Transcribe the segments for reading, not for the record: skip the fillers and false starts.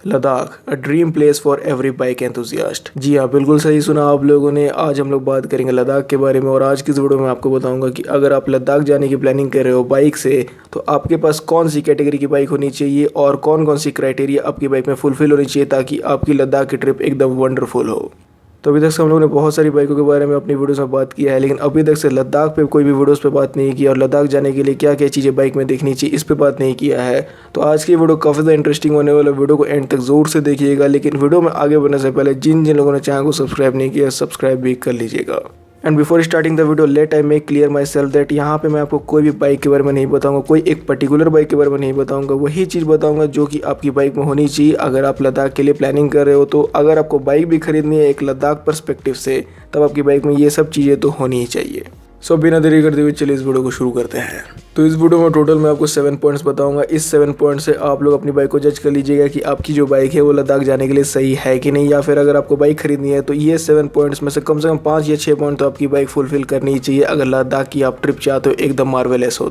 Ladakh, a dream place for every bike enthusiast. जी हाँ, बिल्कुल सही सुना आप लोगों ने। आज हम लोग बात करेंगे लद्दाख के बारे में और आज की इस वीडियो में आपको बताऊंगा कि अगर आप लद्दाख जाने की प्लानिंग कर रहे हो बाइक से, तो आपके पास कौन सी कैटेगरी की बाइक होनी चाहिए और कौन कौन सी क्राइटेरिया आपकी बाइक में फुलफिल होनी चाहिए ताकि आपकी लद्दाख की ट्रिप एकदम वंडरफुल हो। तो अभी तक से हम लोगों ने बहुत सारी बाइकों के बारे में अपनी वीडियोस में बात किया है, लेकिन अभी तक से लद्दाख पे कोई भी वीडियोस पे बात नहीं की और लद्दाख जाने के लिए क्या क्या चीज़ें बाइक में देखनी चाहिए इस पे बात नहीं किया है। तो आज की वीडियो काफ़ी ज़्यादा इंटरेस्टिंग होने वाला, वीडियो को एंड तक ज़रूर से देखिएगा। लेकिन वीडियो में आगे बढ़ने से पहले जिन जिन लोगों ने चैनल को सब्सक्राइब नहीं किया, सब्सक्राइब भी कर लीजिएगा। And before starting the video let I make clear myself that यहाँ पे मैं आपको कोई भी बाइक के बारे में नहीं बताऊंगा, कोई एक पर्टिकुलर बाइक के बारे में नहीं बताऊंगा। वही चीज़ बताऊंगा जो कि आपकी बाइक में होनी चाहिए अगर आप लद्दाख के लिए प्लानिंग कर रहे हो। तो अगर आपको बाइक भी खरीदनी है एक लद्दाख पर्सपेक्टिव से, तब आपकी बाइक में ये सब चीज़ें तो होनी ही चाहिए। सो बिना देरी करते हुए चलिए इस वीडियो को शुरू करते हैं। तो इस वीडियो में टोटल मैं आपको 7 पॉइंट्स बताऊंगा। इस 7 पॉइंट से आप लोग अपनी बाइक को जज कर लीजिएगा कि आपकी जो बाइक है वो लद्दाख जाने के लिए सही है कि नहीं, या फिर अगर आपको बाइक खरीदनी है तो ये 7 पॉइंट्स में से कम 5 या 6 पॉइंट तो आपकी बाइक फुलफिल करनी ही चाहिए अगर लद्दाख की आप ट्रिप चाहते हो एकदम मार्वेलस हो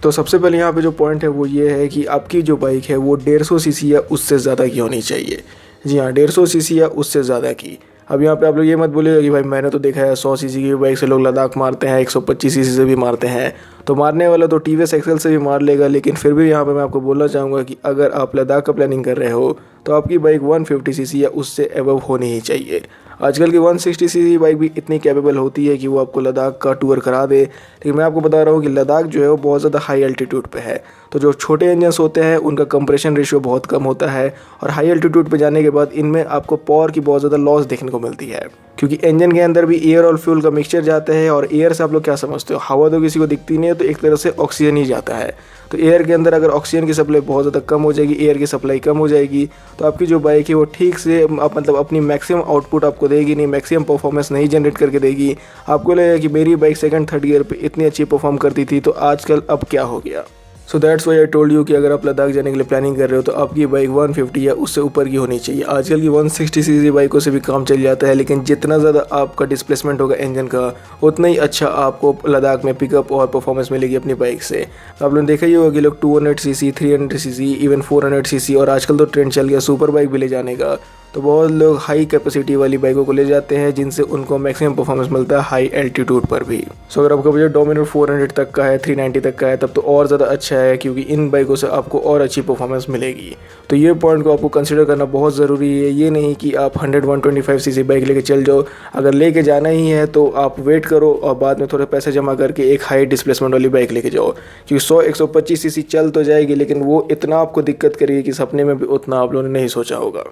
तो सबसे पहले यहाँ पे जो पॉइंट है वो ये है कि आपकी जो बाइक है वो 150 सीसी या उससे ज़्यादा की होनी चाहिए। जी हाँ, 150 सीसी या उससे ज़्यादा की। अब यहाँ पे आप लोग ये मत बोलिएगा कि भाई मैंने तो देखा है 100 सीसी की बाइक से लोग लद्दाख मारते हैं, 125 सीसी से भी मारते हैं। तो मारने वाला तो टीवीएस एक्सेल से भी मार लेगा, लेकिन फिर भी यहाँ पे मैं आपको बोलना चाहूँगा कि अगर आप लद्दाख का प्लानिंग कर रहे हो तो आपकी बाइक 150 सीसी या उससे एबव होनी ही चाहिए। आजकल की 160 सीसी बाइक भी इतनी कैपेबल होती है कि वो आपको लद्दाख का टूर करा दे, लेकिन मैं आपको बता रहा हूँ कि लद्दाख जो है वो बहुत ज़्यादा हाई एल्टीट्यूड पे है। तो जो छोटे इंजन्स होते हैं उनका कंप्रेशन रेशियो बहुत कम होता है और हाई एल्टीट्यूड पे जाने के बाद इनमें आपको पावर की बहुत ज़्यादा लॉस देखने को मिलती है, क्योंकि इंजन के अंदर भी एयर और फ्यूल का मिक्सचर जाता है। और एयर से आप लोग क्या समझते हो, हवा तो किसी को दिखती नहीं है, तो एक तरह से ऑक्सीजन ही जाता है। तो एयर के अंदर अगर ऑक्सीजन की सप्लाई बहुत ज़्यादा कम हो जाएगी, एयर की सप्लाई कम हो जाएगी, तो आपकी जो बाइक है वो ठीक से मतलब अपनी मैक्सिमम आउटपुट आपको देगी नहीं, मैक्सिमम परफॉर्मेंस नहीं जनरेट करके देगी। आपको लगेगा कि मेरी बाइक सेकंड थर्ड ईयर पे इतनी अच्छी परफॉर्म करती थी, तो आजकल अब क्या हो गया। So that's why I told you कि अगर आप लद्दाख जाने के लिए प्लानिंग कर रहे हो तो आपकी बाइक 150 या उससे ऊपर की होनी चाहिए। आजकल की 160 सीसी बाइकों से भी काम चल जाता है, लेकिन जितना ज़्यादा आपका डिस्प्लेसमेंट होगा इंजन का, उतना ही अच्छा आपको लद्दाख में पिकअप और परफॉर्मेंस मिलेगी अपनी बाइक से। आप लोगों ने देखा ही होगा कि लोग 200 सीसी, 300 सीसी, इवन 400 सीसी और आजकल तो ट्रेंड चल गया सुपर बाइक भी ले जाने का। तो बहुत लोग हाई कैपेसिटी वाली बाइकों को ले जाते हैं जिनसे उनको मैक्सिमम परफॉर्मेंस मिलता है हाई एल्टीट्यूड पर भी। सो अगर आपका बजट डोमिनर 400 तक का है, 390 तक का है, तब तो और ज़्यादा अच्छा है, क्योंकि इन बाइकों से आपको और अच्छी परफॉर्मेंस मिलेगी। तो ये पॉइंट को आपको कंसिडर करना बहुत ज़रूरी है। ये नहीं कि आप 100-125 सीसी बाइक लेके चल जाओ। अगर लेके जाना ही है तो आप वेट करो और बाद में थोड़े पैसे जमा करके एक हाई डिस्प्लेसमेंट वाली बाइक लेके जाओ, क्योंकि 100-125 सीसी चल तो जाएगी, लेकिन वो इतना आपको दिक्कत करेगी कि सपने में भी उतना आप लोगों ने नहीं सोचा होगा।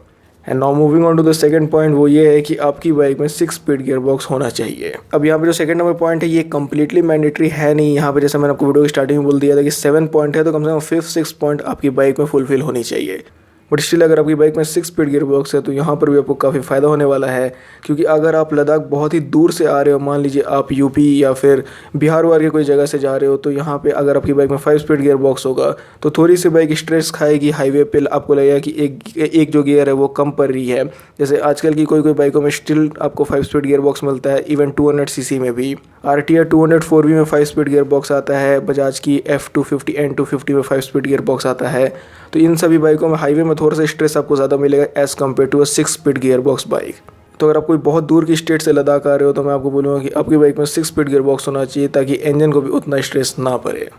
And now moving on to the second point, वो ये है कि आपकी बाइक में 6 स्पीड गियर बॉक्स होना चाहिए। अब यहाँ पे जो सेकंड नंबर पॉइंट है ये कंप्लीटली मैंडेटरी है नहीं। यहाँ पे जैसे मैंने आपको वीडियो की स्टार्टिंग में बोल दिया था कि 7 पॉइंट है, तो कम से कम 5-6 पॉइंट आपकी बाइक में फुलफिल होनी चाहिए। बट स्टिल अगर आपकी बाइक में 6 स्पीड गियर बॉक्स है तो यहाँ पर भी आपको काफ़ी फ़ायदा होने वाला है, क्योंकि अगर आप लद्दाख बहुत ही दूर से आ रहे हो, मान लीजिए आप यूपी या फिर बिहार वार के कोई जगह से जा रहे हो, तो यहाँ पे अगर आपकी बाइक में 5 स्पीड गियर बॉक्स होगा तो थोड़ी सी बाइक स्ट्रेस खाएगी हाईवे पे। आपको लगेगा कि एक जो गियर है वो कम पड़ रही है। जैसे आजकल की कोई बाइकों में स्टिल आपको 5 स्पीड गियर बॉक्स मिलता है, इवन 200 सीसी में भी। RTR 200 4V में 5 स्पीड गियर बॉक्स आता है, बजाज की F250 N250 में 5 स्पीड गियर बॉक्स आता है। तो इन सभी बाइकों में हाईवे में थोड़ा सा स्ट्रेस आपको ज़्यादा मिलेगा as compare to 6 speed gear box bike. तो अगर आप कोई बहुत दूर की स्टेट से लद्दाख आ रहे हो तो मैं आपको बोलूँगा कि आपकी बाइक में 6 स्पीड गियर बॉक्स होना चाहिए ताकि इंजन को भी उतना स्ट्रेस ना पड़े।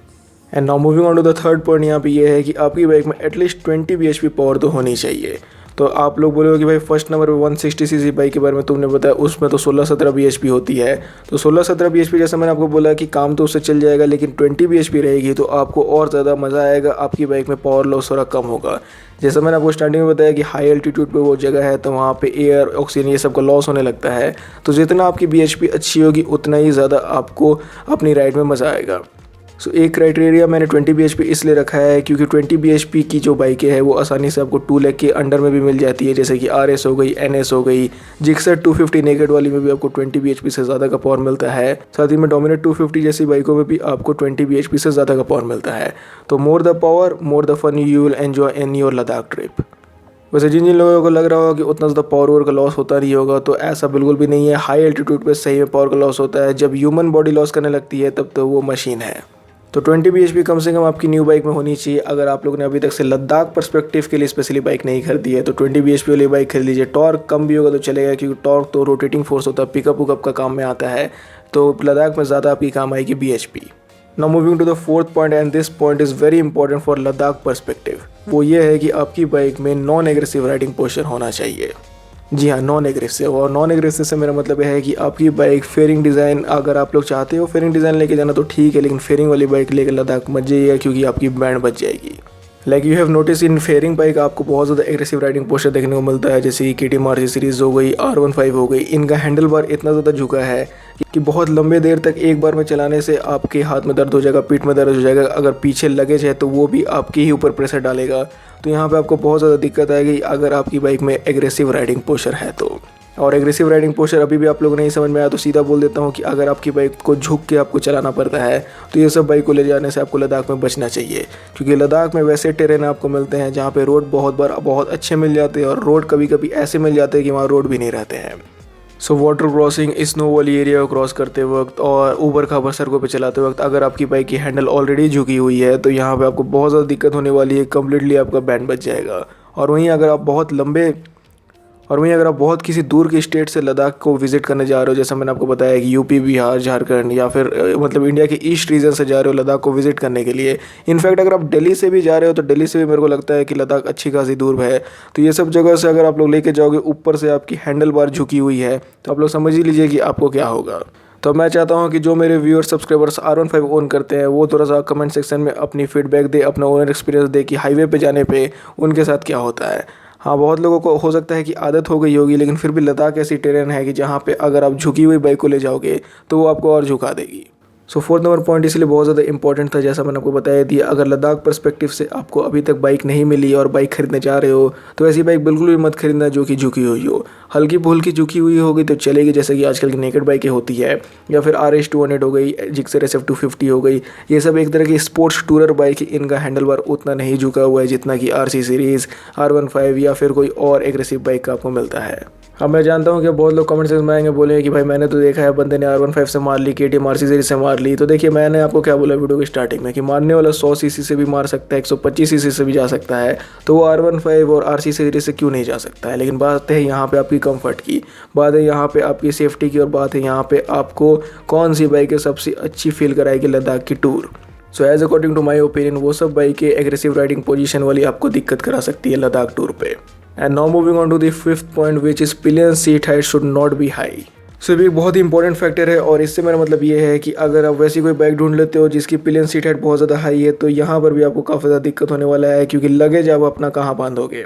And now moving on to the third point, यहाँ पे ये है कि आपकी बाइक में एटलीस्ट 20 bhp पावर तो होनी चाहिए। तो आप लोग बोलोगे कि भाई फर्स्ट नंबर पे 160 सीसी बाइक के बारे में तुमने बताया, उसमें तो 16-17 bhp होती है। तो 16-17 bhp जैसे मैंने आपको बोला कि काम तो उससे चल जाएगा, लेकिन 20 bhp रहेगी तो आपको और ज़्यादा मज़ा आएगा, आपकी बाइक में पावर लॉस थोड़ा कम होगा। जैसा मैंने आपको स्टार्टिंग में बताया कि हाई एल्टीट्यूड पे वो जगह है तो वहाँ पे एयर, ऑक्सीजन ये सब का लॉस होने लगता है। तो जितना आपकी bhp अच्छी होगी उतना ही ज़्यादा आपको अपनी राइड में मज़ा आएगा। सो एक क्राइटेरिया मैंने 20 bhp इसलिए रखा है क्योंकि 20 bhp की जो बाइकें हैं वो आसानी से आपको 2 लाख के अंडर में भी मिल जाती है, जैसे कि RS हो गई, NS हो गई। जिक्सर 250 नेकेड वाली में भी आपको 20 bhp से ज़्यादा का पावर मिलता है। साथ ही में डोमिनेट 250 जैसी बाइकों में भी आपको 20 bhp से ज़्यादा का पावर मिलता है। तो more the power more the fun you will enjoy in your Ladakh trip. वैसे जिन जिन लोगों को लग रहा होगा कि उतना ज़्यादा पावर का लॉस होता नहीं होगा, तो ऐसा बिल्कुल भी नहीं है। हाई एल्टीट्यूड पे सही में पावर का लॉस होता है। जब ह्यूमन बॉडी लॉस करने लगती है तब तो वो मशीन है। तो 20 bhp कम से कम आपकी न्यू बाइक में होनी चाहिए। अगर आप लोगों ने अभी तक से लद्दाख पर्सपेक्टिव के लिए स्पेशली बाइक नहीं खरीदी है तो 20 bhp वाली बाइक खरीद लीजिए। टॉर्क कम भी होगा तो चलेगा, क्योंकि टॉर्क तो रोटेटिंग फोर्स होता है, पिकअप उकअप का काम में आता है, तो लद्दाख में ज़्यादा आपकी काम आएगी bhp। Now moving to the fourth point, and this point is very important for Ladakh perspective. वो ये है कि आपकी बाइक में नॉन एग्रेसिव राइडिंग पोस्चर होना चाहिए। जी हाँ, नॉन एग्रेसिव। और नॉन एग्रेसिव से मेरा मतलब है कि आपकी बाइक फेयरिंग डिज़ाइन, अगर आप लोग चाहते हो फेयरिंग डिज़ाइन लेके जाना तो ठीक है, लेकिन फेयरिंग वाली बाइक लेकर लद्दाख मत जाइए, क्योंकि आपकी बैंड बच जाएगी। Like you have notice in fairing bike आपको बहुत ज़्यादा एग्रेसिव राइडिंग पोस्चर देखने को मिलता है, जैसे कि KTM RC सीरीज़ हो गई, R15 हो गई। इनका हैंडल बार इतना ज़्यादा झुका है कि बहुत लंबे देर तक एक बार में चलाने से आपके हाथ में दर्द हो जाएगा, पीठ में दर्द हो जाएगा। अगर पीछे लगेज है तो वो भी आपके ही ऊपर प्रेशर डालेगा, तो यहाँ पे आपको बहुत ज़्यादा दिक्कत आएगी अगर आपकी बाइक में एग्रेसिव राइडिंग पोस्चर है तो। और एग्रेसिव राइडिंग पोस्चर अभी भी आप लोगों नहीं समझ में आया तो सीधा बोल देता हूँ कि अगर आपकी बाइक को झुक के आपको चलाना पड़ता है तो ये सब बाइक को ले जाने से आपको लद्दाख में बचना चाहिए, क्योंकि लद्दाख में वैसे टेरेन आपको मिलते हैं जहाँ पे रोड बहुत बार बहुत अच्छे मिल जाते हैं और रोड कभी कभी ऐसे मिल जाते हैं कि वहाँ रोड भी नहीं रहते हैं। सो वाटर क्रॉसिंग, स्नो वाली एरिया को क्रॉस करते वक्त और ऊबर खाबर सड़कों पे चलाते वक्त अगर आपकी बाइक की हैंडल ऑलरेडी झुकी हुई है तो यहाँ पे आपको बहुत ज़्यादा दिक्कत होने वाली है, कम्प्लीटली आपका बैंड बच जाएगा। और वहीं अगर आप बहुत किसी दूर के स्टेट से लद्दाख को विजिट करने जा रहे हो, जैसा मैंने आपको बताया कि यूपी, बिहार, झारखंड या फिर मतलब इंडिया के ईस्ट रीजन से जा रहे हो लद्दाख को विजिट करने के लिए। इनफैक्ट अगर आप दिल्ली से भी जा रहे हो तो दिल्ली से भी मेरे को लगता है कि लद्दाख अच्छी खासी दूर है। तो ये सब जगह से अगर आप लोग लेके जाओगे, ऊपर से आपकी हैंडल बार झुकी हुई है, तो आप लोग समझ ही लीजिए कि आपको क्या होगा। तो मैं चाहता हूँ कि जो मेरे व्यूअर्स सब्सक्राइबर्स R15 ओन करते हैं वो थोड़ा सा कमेंट सेक्शन में अपनी फीडबैक दे, अपना ओनर एक्सपीरियंस दे कि हाईवे पे जाने पे उनके साथ क्या होता है। हाँ, बहुत लोगों को हो सकता है कि आदत हो गई होगी, लेकिन फिर भी लद्दाख ऐसी टेरेन है कि जहाँ पे अगर आप झुकी हुई बाइक को ले जाओगे तो वो आपको और झुका देगी। सो फोर्थ नंबर पॉइंट इसलिए बहुत ज़्यादा इंपॉर्टेंट था, जैसा मैंने आपको बताया दिया। अगर लद्दाख पर्सपेक्टिव से आपको अभी तक बाइक नहीं मिली और बाइक खरीदने जा रहे हो तो ऐसी बाइक बिल्कुल भी मत खरीदना जो कि झुकी हुई हो। हल्की फुल्की झुकी हुई होगी तो चलेगी, जैसे कि आजकल की नेकेड बाइकें होती है, या फिर RS 200 हो गई, जिक्सर SF 250 हो गई। ये सब एक तरह की स्पोर्ट्स टूरर बाइक है, इनका हैंडल बार उतना नहीं झुका हुआ है जितना कि RC सीरीज़, R15 या फिर कोई और एग्रेसिव बाइक का आपको मिलता है। अब मैं जानता हूँ कि बहुत लोग कमेंट सेक्शन में आएंगे, बोलेंगे कि भाई मैंने तो देखा है बंदे ने R15 से मार ली, KTM RC सीरीज से मार ली। तो देखिए, मैंने आपको क्या बोला वीडियो की स्टार्टिंग में कि मारने वाला 100 सीसी से भी मार सकता है, 125 सीसी से भी जा सकता है, तो वो R15 और RC सीरीज से क्यों नहीं जा सकता है। लेकिन बात है यहाँ पे आपकी कंफर्ट की, बात है यहाँ पे आपकी सेफ्टी की, और बात है यहाँ पे आपको कौन सी बाइकें सबसे अच्छी फील कराएगी लद्दाख की tour. So as according to my opinion वो सब बाइकें एग्रेसिव राइडिंग पोजीशन वाली आपको दिक्कत करा सकती है लद्दाख टूर पे। And now moving on to the fifth point, which is pillion seat height should not be high. So ये भी एक बहुत ही इंपॉर्टेंट फैक्टर है, और इससे मेरा मतलब ये है कि अगर आप वैसी कोई बाइक ढूंढ लेते हो जिसकी पिलियन सीट हाइट बहुत ज़्यादा हाई है तो यहाँ पर भी आपको काफ़ी ज़्यादा दिक्कत होने वाला है, क्योंकि लगेज आप अपना कहाँ बांधोगे।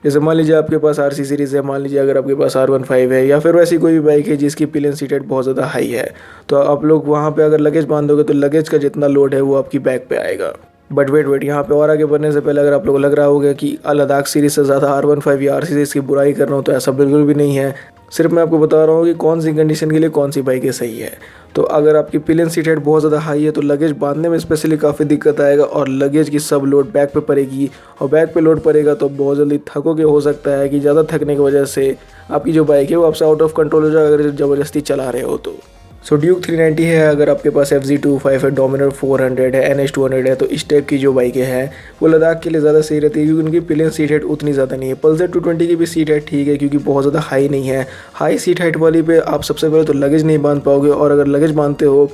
जैसे मान लीजिए आपके पास RC सीरीज़ है, मान लीजिए अगर आपके पास R15 है, या फिर वैसी कोई भी बाइक है जिसकी पिलियन सीट हाइट बहुत ज़्यादा हाई है, तो आप लोग वहाँ पे अगर लगेज बांधोगे तो लगेज का जितना लोड है वो आपकी बैक पे आएगा। बट वेट यहाँ पे और आगे बढ़ने से पहले अगर आप लोगों को लग रहा होगा कि लद्दाख सीरीज़ से ज़्यादा R15 या RC सीरीज़ की बुराई कर रहा हूँ, तो ऐसा बिल्कुल भी नहीं है। सिर्फ मैं आपको बता रहा हूँ कि कौन सी कंडीशन के लिए कौन सी बाइकें सही है। तो अगर आपकी पिलियन सीट हाइट बहुत ज़्यादा हाई है तो लगेज बांधने में स्पेशली काफ़ी दिक्कत आएगा, और लगेज की सब लोड बैक पे पड़ेगी, और बैक पे लोड पड़ेगा तो बहुत जल्दी थकोगे। हो सकता है कि ज़्यादा थकने की वजह से आपकी जो बाइक है वो आपसे आउट ऑफ कंट्रोल हो जाए अगर ज़बरदस्ती चला रहे हो तो। सो ड्यूक 390 है, अगर आपके पास FZ25 है, डोमिनर 400 है, NS 200 है, तो इस टाइप की जो बाइकें हैं वो लद्दाख के लिए ज़्यादा सही रहती है, क्योंकि उनकी पिलियन सीट हाइट उतनी ज़्यादा नहीं है। पल्सर 220 की भी सीट हाइट ठीक है, क्योंकि बहुत ज़्यादा हाई नहीं है। हाई सीट हाइट वाली पे आप सबसे पहले तो लगेज नहीं बांध पाओगे, और अगर लगेज बांधते हो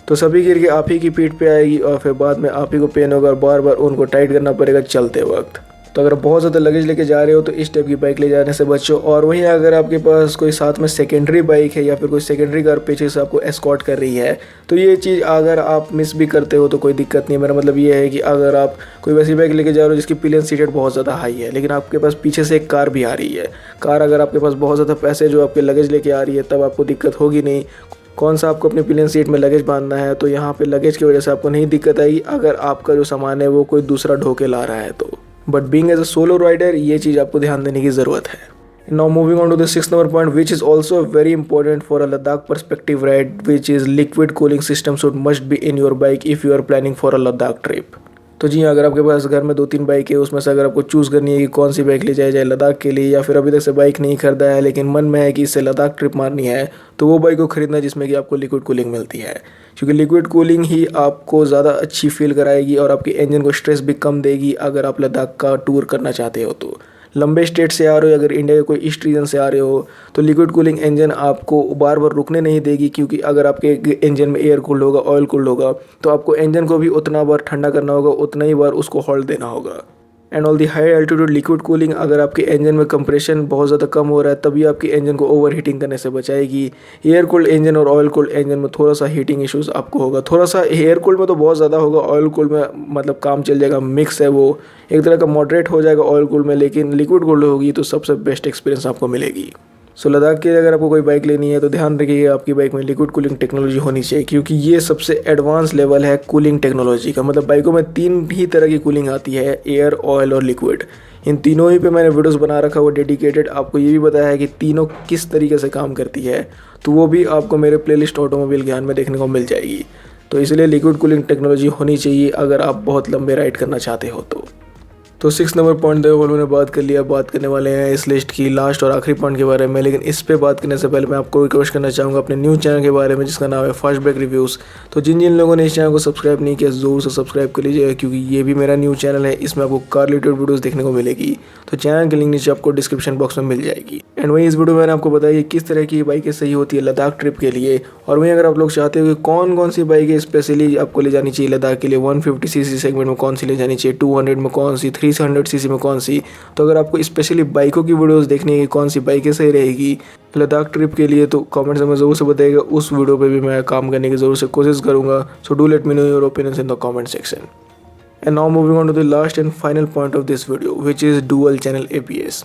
तो सभी गिर के आप ही की पीठ पे आएगी, और फिर बाद में आप ही को पेन होगा और बार बार उनको टाइट करना पड़ेगा चलते वक्त। तो अगर बहुत ज़्यादा लगेज लेके जा रहे हो तो इस टाइप की बाइक ले जाने से बचो। और वहीं अगर आपके पास कोई साथ में सेकेंडरी बाइक है, या फिर कोई सेकेंडरी कार पीछे से आपको एस्कॉर्ट कर रही है, तो ये चीज़ अगर आप मिस भी करते हो तो कोई दिक्कत नहीं है। मेरा मतलब ये है कि अगर आप कोई वैसी बाइक लेके जा रहे हो जिसकी पिलियन सीट हाइट बहुत ज़्यादा हाई है, लेकिन आपके पास पीछे से एक कार भी आ रही है, कार अगर आपके पास बहुत ज़्यादा पैसे जो आपके लगेज लेके आ रही है, तब आपको दिक्कत होगी नहीं। कौन सा आपको अपनी पिलियन सीट में लगेज बांधना है, तो यहाँ पे लगेज की वजह से आपको नहीं दिक्कत आएगी अगर आपका जो सामान है वो कोई दूसरा ढो के ला रहा है तो। But being as a solo rider ये चीज़ आपको ध्यान देने की ज़रूरत है। Now moving on to the sixth number point, which is also very important for a Ladakh perspective ride, which is liquid cooling system should must be in your bike if you are planning for a Ladakh trip. तो जी हाँ, अगर आपके पास घर में 2-3 bike है, उसमें से अगर आपको चूज़ करनी है कि कौन सी बाइक ली जाए, चाहे लद्दाख के लिए या फिर अभी तक से बाइक नहीं खरीदा है लेकिन मन में है कि इससे लद्दाख ट्रिप मारनी है, तो वो बाइक को खरीदना है जिसमें कि आपको लिक्विड कूलिंग मिलती है, क्योंकि लिक्विड कूलिंग ही आपको ज़्यादा अच्छी फील कराएगी और आपके इंजन को स्ट्रेस भी कम देगी अगर आप लद्दाख का टूर करना चाहते हो तो। लंबे स्टेट से आ रहे हो, अगर इंडिया के कोई ईस्ट रीजन से आ रहे हो, तो लिक्विड कूलिंग इंजन आपको बार बार रुकने नहीं देगी, क्योंकि अगर आपके इंजन में एयर कूल्ड होगा, ऑयल कूल्ड होगा, तो आपको इंजन को भी उतना बार ठंडा करना होगा, उतना ही बार उसको हॉल्ट देना होगा। And all the high altitude liquid cooling अगर आपके इंजन में कंप्रेशन बहुत ज़्यादा कम हो रहा है तभी आपके इंजन को ओवर हीटिंग करने से बचाएगी। एयर कूल्ड इंजन और ऑयल कूल्ड इंजन में थोड़ा सा हीटिंग इश्यूज़ आपको होगा, थोड़ा सा एयर कूल्ड में तो बहुत ज़्यादा होगा, ऑयल कूल्ड में मतलब काम चल जाएगा, मिक्स है वो, एक तरह का मॉडरेट हो जाएगा ऑयल कूल्ड में, लेकिन लिक्विड कूल्ड होगी तो सबसे बेस्ट एक्सपीरियंस आपको मिलेगी। सो लद्दाख के लिए अगर आपको कोई बाइक लेनी है तो ध्यान रखिएगा आपकी बाइक में लिक्विड कूलिंग टेक्नोलॉजी होनी चाहिए, क्योंकि ये सबसे एडवांस लेवल है कूलिंग टेक्नोलॉजी का। मतलब बाइकों में 3 ही तरह की कूलिंग आती है, एयर, ऑयल और लिक्विड। इन तीनों ही पे मैंने वीडियोस बना रखा हुआ डेडिकेटेड, आपको ये भी बताया है कि तीनों किस तरीके से काम करती है, तो वो भी आपको मेरे प्लेलिस्ट ऑटोमोबाइल ज्ञान में देखने को मिल जाएगी। तो इसलिए लिक्विड कूलिंग टेक्नोलॉजी होनी चाहिए अगर आप बहुत लंबे राइड करना चाहते हो तो 6 नंबर पॉइंट देखो मैंने बात कर लिया। बात करने वाले हैं इस लिस्ट की लास्ट और आखिरी पॉइंट के बारे में, लेकिन इस पे बात करने से पहले मैं आपको रिक्वेस्ट करना चाहूँगा अपने न्यू चैनल के बारे में जिसका नाम है फास्ट ब्रेक रिव्यूज़। तो जिन जिन लोगों ने इस चैनल को सब्सक्राइब नहीं किया ज़रूर से सब्सक्राइब कर लीजिएगा, क्योंकि ये भी मेरा न्यू चैनल है, इसमें आपको कार रिलेटेड वीडियोज़ देखने को मिलेगी। तो चैनल की लिंक नीचे आपको डिस्क्रिप्शन बॉक्स में मिल जाएगी। एंड वहीं इस वीडियो में मैंने आपको बताया कि किस तरह की बाइकें सही होती है लद्दाख ट्रिप के लिए, और वहीं अगर आप लोग चाहते हो कि कौन कौन सी बाइकें स्पेशली आपको ले जानी चाहिए लद्दाख के लिए, 150 सीसी सेगमेंट में कौन सी ले जानी चाहिए, 200 में कौन सी, 300 सीसी में कौन सी, तो अगर आपको स्पेशली बाइकों की वीडियोस देखनी है कि कौन सी बाइकें सही रहेगी लद्दाख ट्रिप के लिए, तो कमेंट्स में ज़रूर से बताइएगा। उस वीडियो पे भी मैं काम करने की ज़रूर से कोशिश करूँगा। So do let me know your opinions in the comment section. And now moving on to the last and final point of this video which is dual channel ABS।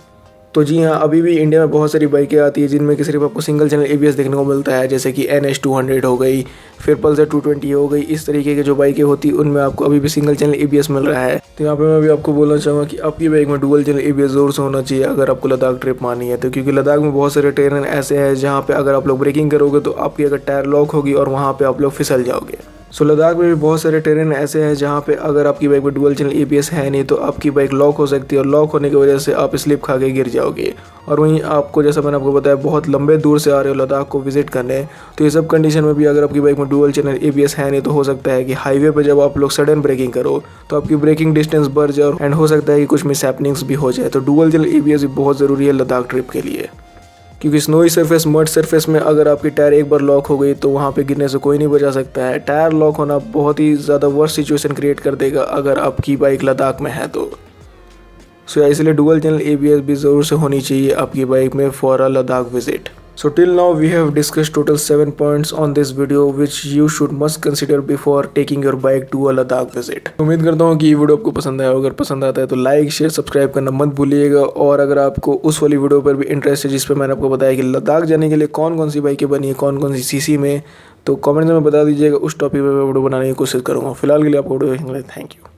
तो जी हाँ, अभी भी इंडिया में बहुत सारी बाइकें आती है जिनमें कि सिर्फ आपको सिंगल चैनल ABS देखने को मिलता है, जैसे कि NS 200 हो गई, फिर पल्सर 220 हो गई। इस तरीके की जो बाइकें होती है उनमें आपको अभी भी सिंगल चैनल ABS मिल रहा है। तो यहाँ पे मैं भी आपको बोलना चाहूँगा कि आपकी बाइक में डुअल चैनल ABS ज़रूर से होना चाहिए अगर आपको लद्दाख ट्रिप मारनी है तो, क्योंकि लद्दाख में बहुत सारे टेरेन ऐसे हैं जहाँ पे अगर आप लोग ब्रेकिंग करोगे तो आपकी अगर टायर लॉक होगी और वहाँ पे आप लोग फिसल जाओगे। सो लद्दाख में भी बहुत सारे टेरेन ऐसे हैं जहाँ पे अगर आपकी बाइक में डुअल चैनल ABS है नहीं तो आपकी बाइक लॉक हो सकती है, और लॉक होने की वजह से आप स्लिप खा के गिर जाओगे। और वहीं आपको, जैसा मैंने आपको बताया, बहुत लंबे दूर से आ रहे हो लद्दाख को विजिट करने, तो ये सब कंडीशन में भी अगर आपकी बाइक में डुअल चैनल ABS है नहीं तो हो सकता है कि हाईवे पे जब आप लोग सडन ब्रेकिंग करो तो आपकी ब्रेकिंग डिस्टेंस बढ़ जाए एंड हो सकता है कि कुछ मिस हैपनिंग्स भी हो जाए। तो डुअल चैनल ABS भी बहुत ज़रूरी है लद्दाख ट्रिप के लिए, क्योंकि स्नोई सरफेस, मड सरफेस में अगर आपकी टायर एक बार लॉक हो गई तो वहाँ पे गिरने से कोई नहीं बचा सकता है। टायर लॉक होना बहुत ही ज़्यादा वर्स्ट सिचुएशन क्रिएट कर देगा अगर आपकी बाइक लद्दाख में है तो। सो इसलिए डुअल चैनल ABS भी ज़रूर से होनी चाहिए आपकी बाइक में for a Ladakh visit. So till now we have discussed total 7 points on this video which you should must consider before taking your bike to a Ladakh visit। उम्मीद करता हूँ कि ये वीडियो आपको पसंद आया। अगर पसंद आता है तो लाइक, शेयर, सब्सक्राइब करना मत भूलिएगा। और अगर आपको उस वाली वीडियो पर भी इंटरेस्ट है जिस पर मैंने आपको बताया कि लद्दाख जाने के लिए कौन कौन सी बाइकें बनी है, कौन कौन सी सीसी में, तो कमेंट में बता दीजिएगा। उस टॉपिक पर वीडियो बनाने की कोशिश करूँगा। फिलहाल के लिए आपको वीडियो देखने के लिए थैंक यू।